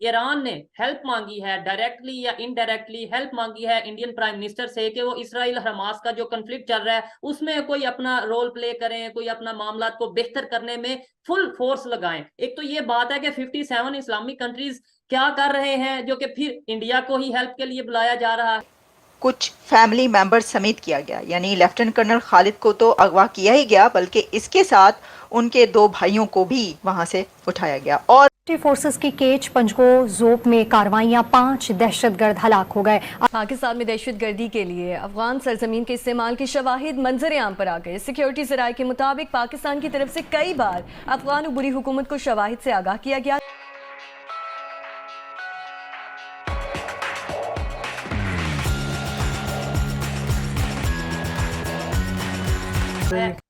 Iran ने help मांगी है, डायरेक्टली या इनडायरेक्टली हेल्प मांगी है इंडियन प्राइम मिनिस्टर से कि वो इसराइल हमास का जो कन्फ्लिक्ट चल रहा है उसमें कोई अपना रोल प्ले करें, कोई अपना मामला को बेहतर करने में फुल फोर्स लगाएं। एक तो ये बात है कि 57 इस्लामिक कंट्रीज क्या कर रहे हैं जो कि फिर इंडिया को ही हेल्प के लिए बुलाया जा रहा है। कुछ फैमिली मेंबर्स समेत किया गया, यानी लेफ्टिनेंट कर्नल खालिद को तो अगवा किया ही गया, बल्कि इसके साथ उनके 2 भाइयों को भी वहां से उठाया गया। और फोर्सेस की केच पंजगो जोप में कार्रवाइयां, 5 दहशतगर्द हलाक हो गए। पाकिस्तान में दहशतगर्दी के लिए अफगान सरजमीन के इस्तेमाल के शवाहिद मंजर आम पर आ गए। सिक्योरिटी ज़राए के मुताबिक पाकिस्तान की तरफ से कई बार अफगान बुरी हुकूमत को शवाहिद से आगाह किया गया।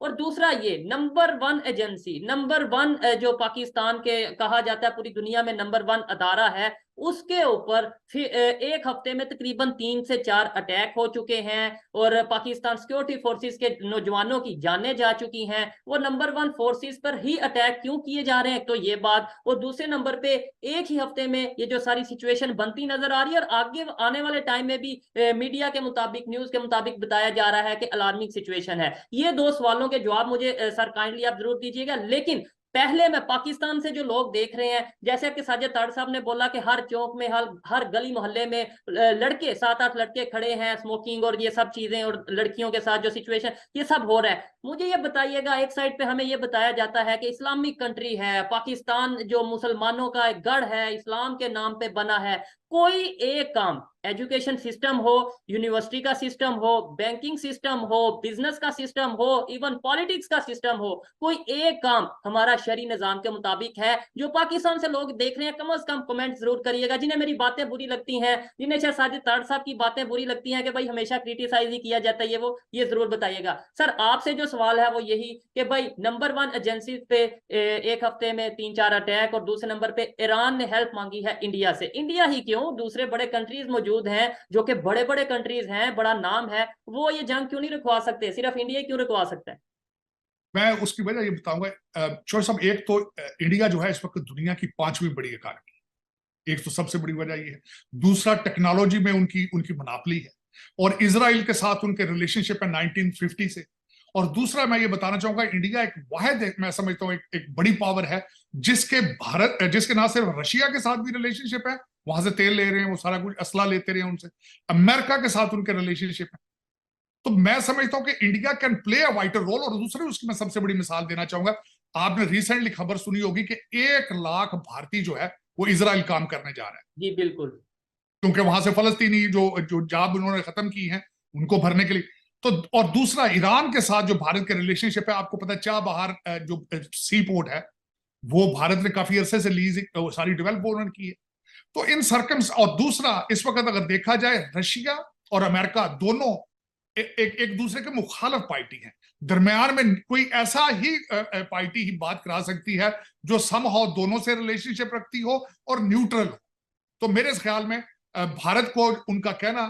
और दूसरा ये नंबर 1 एजेंसी, नंबर 1 जो पाकिस्तान के कहा जाता है पूरी दुनिया में नंबर 1 अदारा है, उसके ऊपर फिर एक हफ्ते में तकरीबन 3 से 4 अटैक हो चुके हैं और पाकिस्तान सिक्योरिटी फोर्सेस के नौजवानों की जानें जा चुकी हैं। वो नंबर 1 फोर्सेस पर ही अटैक क्यों किए जा रहे हैं, तो ये बात। और दूसरे नंबर पे एक ही हफ्ते में ये जो सारी सिचुएशन बनती नजर आ रही है और आगे आने वाले टाइम में भी मीडिया के मुताबिक, न्यूज के मुताबिक बताया जा रहा है कि अलार्मिंग सिचुएशन है। ये 2 सवालों के जवाब मुझे सर काइंडली आप जरूर दीजिएगा। लेकिन पहले मैं पाकिस्तान से जो लोग देख रहे हैं, जैसे कि साजिद ताड़ साहब ने बोला कि हर चौक में, हर गली मोहल्ले में लड़के, 7-8 लड़के खड़े हैं, स्मोकिंग और ये सब चीजें, और लड़कियों के साथ जो सिचुएशन ये सब हो रहा है। मुझे ये बताइएगा, एक साइड पे हमें ये बताया जाता है कि इस्लामिक कंट्री है पाकिस्तान, जो मुसलमानों का एक गढ़ है, इस्लाम के नाम पे बना है, कोई एक काम, एजुकेशन सिस्टम हो, यूनिवर्सिटी का सिस्टम हो, बैंकिंग सिस्टम हो, बिजनेस का सिस्टम हो, इवन पॉलिटिक्स का सिस्टम हो, कोई एक काम हमारा शरी निजाम के मुताबिक है जो पाकिस्तान से लोग देख रहे हैं? कम से कम कमेंट जरूर करिएगा। जिन्हें मेरी बातें बुरी लगती हैं, जिन्हें शायद साजिद ताड़ साहब की बातें बुरी लगती हैं कि भाई हमेशा क्रिटिसाइज ही किया जाता है, ये जरूर बताइएगा। सर आपसे जो सवाल है वो यही कि भाई नंबर 1 एजेंसी पे एक हफ्ते में 3-4 अटैक, और दूसरे नंबर पे ईरान ने हेल्प मांगी है इंडिया से। इंडिया ही क्यों, दूसरे बड़े कंट्रीज मौजूद हैं जो कि बड़े बड़े कंट्रीज हैं, बड़ा नाम है, वो ये जंग क्यों नहीं रुकवा सकते? सिर्फ इंडिया क्यों रुकवा सकता है? मैं उसकी वजह ये बताऊंगा चौधरी साहब। एक तो इंडिया जो है इस वक्त दुनिया की 5वीं बड़ी इकानमी, एक तो सबसे बड़ी वजह ये है। दूसरा, टेक्नोलॉजी में उनकी मनापली है, और इजराइल के साथ उनके रिलेशनशिप है 1950 से। और दूसरा मैं ये बताना चाहूंगा, इंडिया एक वाहिद, मैं समझता हूँ एक बड़ी पावर है जिसके ना सिर्फ रशिया के साथ भी रिलेशनशिप है, वहां से तेल ले रहे हैं, वो सारा कुछ असला लेते रहे उनसे, अमेरिका के साथ उनके रिलेशनशिप है। तो मैं समझता हूं कि India can play a wider role. और दूसरी उसकी मैं सबसे बड़ी मिसाल देना चाहूंगा, आपने रिसेंटली खबर सुनी होगी कि 1 लाख भारतीय जो है वो इजराइल काम करने जा रहे हैं। जी बिल्कुल, क्योंकि वहां से फलस्तीनी जो जॉब उन्होंने खत्म की है उनको भरने के लिए। तो और दूसरा, ईरान के साथ जो भारत के रिलेशनशिप है, आपको पता है चाबहार जो सी पोर्ट है वो भारत ने काफी अरसे से लीज सारी डेवलप उन्होंने की है। तो इन सरकम्स, और दूसरा इस वक्त अगर देखा जाए, रशिया और अमेरिका दोनों एक दूसरे के मुखालिफ पार्टी हैं। दरमियान में कोई ऐसा ही पार्टी ही बात करा सकती है जो समहाउ दोनों से रिलेशनशिप रखती हो और न्यूट्रल हो। तो मेरे ख्याल में भारत को उनका कहना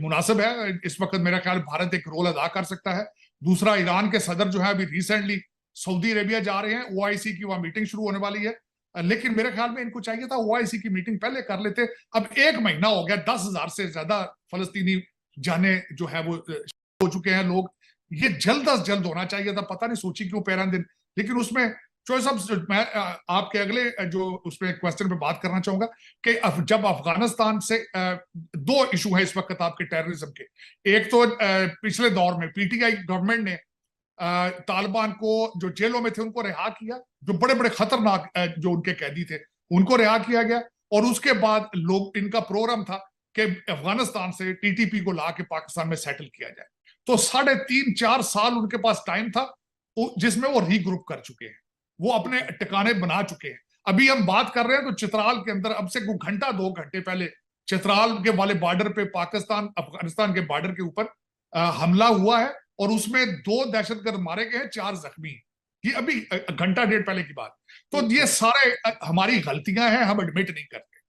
मुनासिब है। इस वक्त मेरा ख्याल भारत एक रोल अदा कर सकता है। दूसरा, ईरान के सदर जो है अभी रिसेंटली सऊदी अरेबिया जा रहे हैं, ओआईसी की वहां मीटिंग शुरू होने वाली है। लेकिन मेरे ख्याल में इनको चाहिए था ओआईसी की मीटिंग पहले कर लेते। अब 1 महीना हो गया, 10,000 से ज्यादा फलस्तीनी जाने जो है वो हो चुके हैं लोग। ये जल्द अज जल्द होना चाहिए था, पता नहीं सोची क्यों 15 दिन। लेकिन उसमें चौधरी साहब, मैं आपके अगले जो उसमें क्वेश्चन पे बात करना चाहूंगा कि जब अफगानिस्तान से 2 इशू है इस वक्त आपके टेररिज्म के। एक तो पिछले दौर में पीटीआई गवर्नमेंट ने तालिबान को जो जेलों में थे उनको रिहा किया, जो बड़े बड़े खतरनाक जो उनके कैदी थे उनको रिहा किया गया। और उसके बाद लोग, इनका प्रोग्राम था कि अफगानिस्तान से टीटीपी को ला के पाकिस्तान में सेटल किया जाए। तो 3.5-4 साल उनके पास टाइम था जिसमें वो रीग्रुप कर चुके हैं, वो अपने ठिकाने बना चुके हैं। अभी हम बात कर रहे हैं तो चित्राल के अंदर अब से 1-2 घंटे पहले चित्राल के वाले बॉर्डर पे, पाकिस्तान अफगानिस्तान के बॉर्डर के ऊपर हमला हुआ है, और उसमें 2 दहशतगर्द मारे गए हैं, 4 जख्मी। ये अभी 1-1.5 पहले की बात। तो ये सारे हमारी गलतियां हैं, हम एडमिट नहीं करते।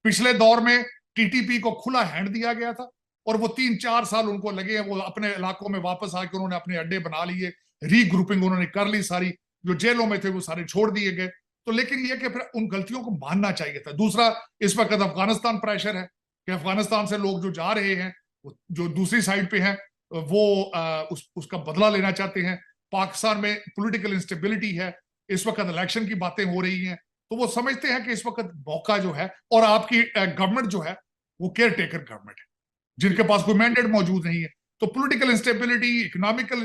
पिछले दौर में टीटीपी को खुला हैंड दिया गया था, और वो 3-4 साल उनको लगे, वो अपने इलाकों में वापस आके उन्होंने अपने अड्डे बना लिए, रीग्रुपिंग उन्होंने कर ली सारी, जो जेलों में थे वो सारे छोड़ दिए गए। तो लेकिन ये कि फिर उन गलतियों को मानना चाहिए था। दूसरा, इस वक्त अफगानिस्तान प्रेशर है कि अफगानिस्तान से लोग जो जा रहे हैं, जो दूसरी साइड पे हैं, वो उसका बदला लेना चाहते हैं। पाकिस्तान में पॉलिटिकल इंस्टेबिलिटी है, इस वक्त इलेक्शन की बातें हो रही हैं, तो वो समझते हैं कि इस वक्त मौका जो है, और आपकी गवर्नमेंट जो है वो केयर टेकर गवर्नमेंट है, जिनके पास कोई मैंडेट मौजूद नहीं है। तो पॉलिटिकल इंस्टेबिलिटी, इकोनॉमिकल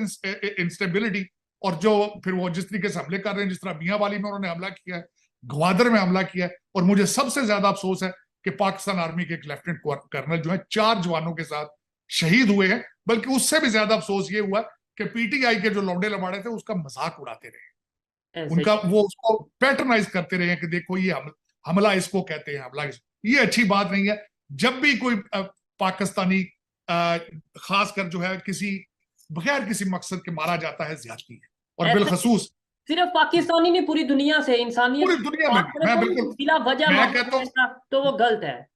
इंस्टेबिलिटी, और जो फिर वो जिस तरीके से हमले कर रहे हैं, जिस तरह मियांवाली में उन्होंने हमला किया है, ग्वादर में हमला किया है, और मुझे सबसे ज्यादा अफसोस है कि पाकिस्तान आर्मी के एक लेफ्टिनेंट कर्नल जो है 4 जवानों के साथ शहीद हुए हैं। बल्कि उससे भी ज्यादा अफसोस ये हुआ कि पीटीआई के जो लौंडे लबाड़े थे उसका मजाक उड़ाते रहे, उनका वो उसको पैटर्नाइज करते रहे कि देखो ये हमला इसको कहते हैं, हमला ये अच्छी बात नहीं है। जब भी कोई पाकिस्तानी खासकर जो है किसी बगैर किसी मकसद के मारा जाता है, ज्यादती है। और बिलखसूस सिर्फ पाकिस्तानी नहीं, पूरी दुनिया से, इंसानियत पूरी दुनिया में, मैं बिल्कुल बिला वजह मैं कहता हूं, तो वो गलत है।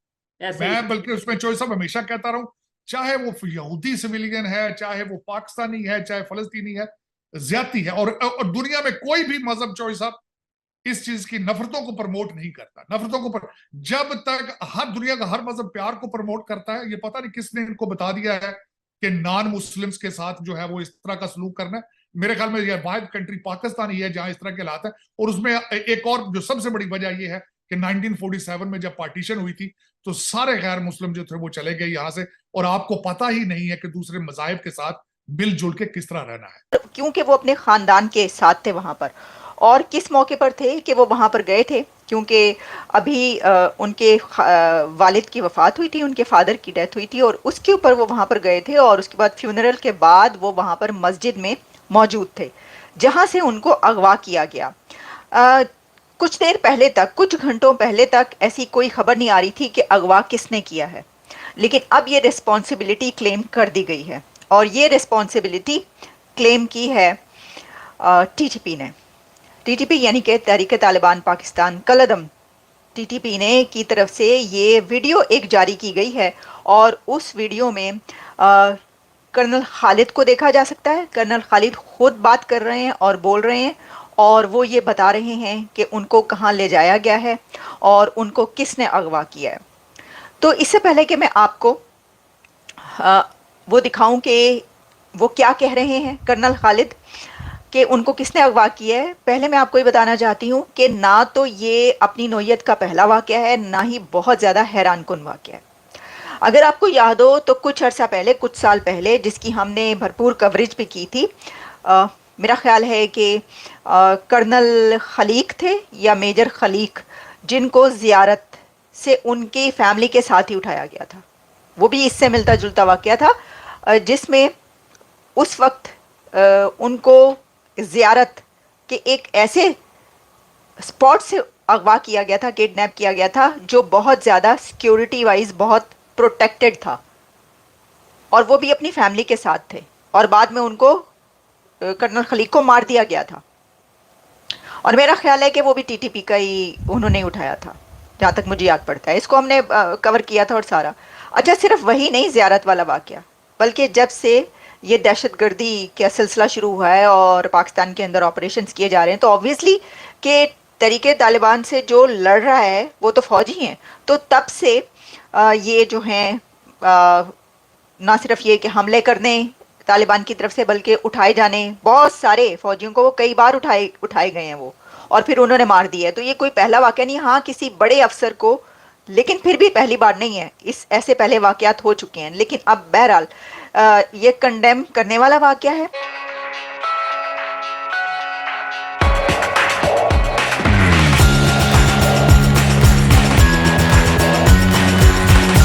ऐसे मैं बल्कि उसमें चॉइस साहब हमेशा कहता रहूं, चाहे वो यहूदी सिविलियन है, चाहे वो पाकिस्तानी है, चाहे फलस्तीनी है, ज्यादती है। और दुनिया में कोई भी मजहब चॉइस साहब इस चीज की नफरतों को प्रमोट नहीं करता। नफरतों को जब तक हर दुनिया का हर मजहब प्यार को प्रमोट करता है, ये पता नहीं किसने इनको बता दिया है कि नॉन मुस्लिम्स के साथ जो है वो इस तरह का सलूक करना है। मेरे ख्याल में यह वाहिद कंट्री पाकिस्तान ही है जहां इस तरह के हालात है। और उसमें एक और जो सबसे बड़ी वजह यह है कि 1947 में जब पार्टीशन हुई थी तो सारे गैर मुस्लिम जो थे वो चले गए यहां से, और आपको पता ही नहीं है कि दूसरे मजाहिब के साथ मिलजुल के किस तरह रहना है। क्योंकि वो अपने खानदान के साथ थे वहां पर, और किस मौके पर थे कि वो वहां पर गए थे, क्योंकि अभी उनके वालिद की वफात हुई थी, उनके फादर की डेथ हुई थी, और उसके ऊपर वो वहां पर गए थे। और उसके बाद फ्यूनरल के बाद वो वहां पर मस्जिद में मौजूद थे जहां से उनको अगवा किया गया। कुछ देर पहले तक, कुछ घंटों पहले तक ऐसी कोई खबर नहीं आ रही थी कि अगवा किसने किया है, लेकिन अब ये रिस्पॉन्सिबिलिटी क्लेम कर दी गई है। और ये रिस्पॉन्सिबिलिटी क्लेम की है टीटीपी ने। टीटीपी यानी कि तहरीक तालिबान पाकिस्तान कलअदम, टीटीपी ने की तरफ से ये वीडियो एक जारी की गई है, और उस वीडियो में कर्नल खालिद को देखा जा सकता है। कर्नल खालिद खुद बात कर रहे हैं और बोल रहे हैं, और वो ये बता रहे हैं कि उनको कहाँ ले जाया गया है और उनको किसने अगवा किया है। तो इससे पहले कि मैं आपको वो दिखाऊं कि वो क्या कह रहे हैं कर्नल खालिद, कि उनको किसने अगवा किया है, पहले मैं आपको ये बताना चाहती हूँ कि ना तो ये अपनी नौयत का पहला वाक़या है, ना ही बहुत ज़्यादा हैरान कुन वाक़या है। अगर आपको याद हो तो कुछ अर्सा पहले, कुछ साल पहले, जिसकी हमने भरपूर कवरेज भी की थी, मेरा ख्याल है कि कर्नल खलीक थे या मेजर खलीक, जिनको ज़ियारत से उनकी फैमिली के साथ ही उठाया गया था। वो भी इससे मिलता जुलता वाक़या था, जिसमें उस वक्त उनको ज़ियारत के एक ऐसे स्पॉट से अगवा किया गया था, किडनैप किया गया था, जो बहुत ज़्यादा सिक्योरिटी वाइज बहुत प्रोटेक्टेड था, और वो भी अपनी फैमिली के साथ थे। और बाद में उनको कर्नल खलीक को मार दिया गया था, और मेरा ख्याल है कि वो भी टीटीपी का ही उन्होंने उठाया था, जहाँ तक मुझे याद पड़ता है। इसको हमने कवर किया था और सारा। अच्छा, सिर्फ वही नहीं ज़ियारत वाला वाक़या, बल्कि जब से ये दहशतगर्दी का सिलसिला शुरू हुआ है और पाकिस्तान के अंदर ऑपरेशंस किए जा रहे हैं, तो ऑब्वियसली कि तहरीक तालिबान से जो लड़ रहा है वो तो फ़ौजी हैं। तो तब से ये जो हैं ना सिर्फ ये कि हमले करने तालिबान की तरफ से, बल्कि उठाए जाने, बहुत सारे फ़ौजियों को वो कई बार उठाए गए हैं वो, और फिर उन्होंने मार दिया है। तो ये कोई पहला वाक़या नहीं, हाँ किसी बड़े अफसर को, लेकिन फिर भी पहली बार नहीं है। इस ऐसे पहले वाक़यात हो चुके हैं, लेकिन अब बहरहाल ये कंडेम करने वाला वाक़या है।